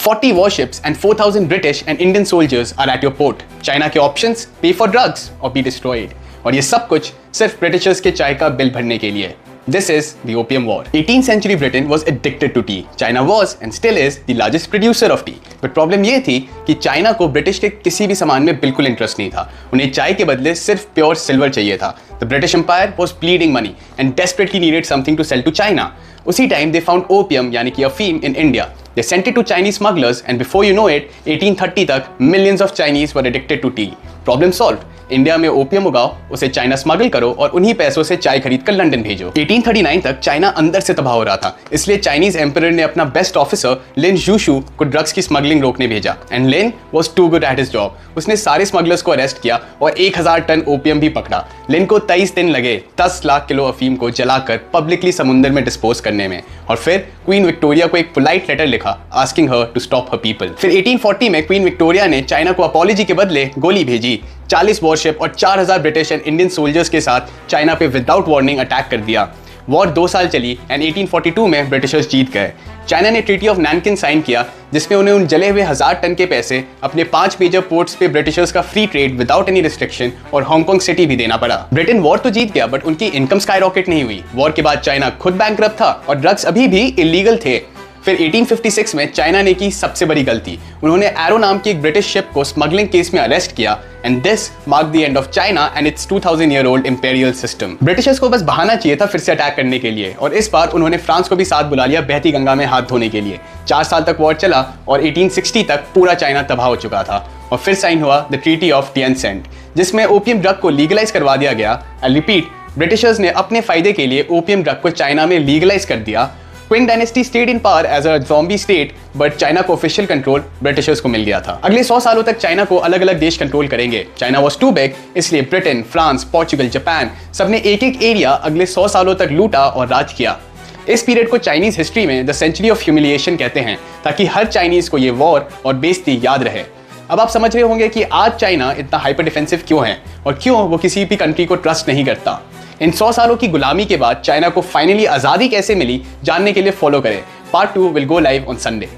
40 warships and 4,000 British and Indian soldiers are at your port. China के options पे for drugs और be destroyed, और ये सब कुछ सिर्फ ब्रिटिशर्स के चाय का बिल भरने के लिए। This is the Opium War. 18th century Britain was addicted to tea. China was and still is the largest producer of tea. But problem ये थी कि चाइना को ब्रिटिश के किसी भी सामान में बिल्कुल इंटरेस्ट नहीं था। उन्हें चाय के बदले सिर्फ प्योर सिल्वर चाहिए था। The British Empire was bleeding money and desperately needed something to sell to China. उसी टाइम they found opium यानी कि अफीम in India. They sent it to Chinese smugglers and before you know it, 1830 तक millions of Chinese were addicted to tea. Problem solved. India में opium उगाओ, उसे China smuggle करो और उन्हीं पैसों से चाय खरीद कर लंदन भेजो। 1839 तक चाइना अंदर से तबाह हो रहा था, इसलिए चाइनीज एम्परर ने अपना बेस्ट ऑफिसर लिन ज़ूशु को ड्रग्स की स्मगलिंग रोकने भेजा। And Lin was too good at his job. उसने सारे स्मगलर्स को अरेस्ट किया और 1000 टन ओपियम भी पकड़ा। लिन को 23 दिन लगे 10 लाख किलो अफीम को जलाकर पब्लिकली समुद्र में डिस्पोज करने में, और फिर क्वीन विक्टोरिया को एक पोलाइट लेटर लिखा asking her to stop her people. फिर 1840 में क्वीन विक्टोरिया ने चाइना को अपॉलॉजी के बदले गोली भेजी। 40 वॉरशिप और 4000 ब्रिटिश एंड इंडियन सोल्जर्स के साथ चाइना पे विदाउट वार्निंग अटैक कर दिया। वॉर 2 साल चली एंड 1842 में ब्रिटिशर्स जीत गए। चाइना ने ट्रीटी ऑफ नैनकिन साइन किया, जिसमें उन्हें उन जले हुए 1000 टन के पैसे अपने 5 मेजर पोर्ट्स पे ब्रिटिशर्स का free trade without any restriction और हांगकांग सिटी भी देना पड़ा। ब्रिटेन वॉर तो जीत गया बट उनकी इनकम स्काई रॉकेट नहीं हुई। वॉर के बाद चाइना खुद बैंकरप्ट था और ड्रग्स अभी भी इलीगल थे। फिर 1856 में चाइना ने की सबसे बड़ी गलती, उन्होंने एरो नाम की एक ब्रिटिश शिप को स्मगलिंग केस में अरेस्ट किया and this mark the end of China and it's 2000 year old imperial system. Britishers को बस बहाना चाहिए था फिर से अटैक करने के लिए, और इस बार उन्होंने फ्रांस को भी साथ बुला लिया बहती गंगा में हाथ धोने के लिए। 4 साल तक वॉर चला और 1860 तक पूरा चाइना तबाह हो चुका था, और फिर साइन हुआ द ट्रीटी ऑफ टिएनसेन, जिसमें ओपियम ड्रग को लीगलाइज करवा दिया गया। आई रिपीट, ब्रिटिशर्स ने अपने फायदे के लिए ओपियम ड्रग को चाइना में लीगलाइज कर दिया। Qing dynasty stayed in power as a zombie state, but China को ऑफिशियल कंट्रोल ब्रिटिशर्स को मिल गया था। अगले 100 सालों तक चाइना को अलग अलग देश कंट्रोल करेंगे। चाइना वॉज टू बिग, इसलिए ब्रिटेन, फ्रांस, पोर्चुगल, जापान सबने एक एक एरिया अगले 100 सालों तक लूटा और राज किया। इस पीरियड को चाइनीज हिस्ट्री में द सेंचुरी ऑफ ह्यूमिलिएशन कहते हैं, ताकि हर चाइनीज को ये वॉर और बेइज्जती याद रहे। अब आप समझ रहे होंगे कि आज चाइना इतना हाइपर डिफेंसिव क्यों है और क्यों वो किसी भी कंट्री को ट्रस्ट नहीं करता। इन 100 सालों की गुलामी के बाद चाइना को फाइनली आज़ादी कैसे मिली जानने के लिए फॉलो करें। Part 2 will go live on Sunday.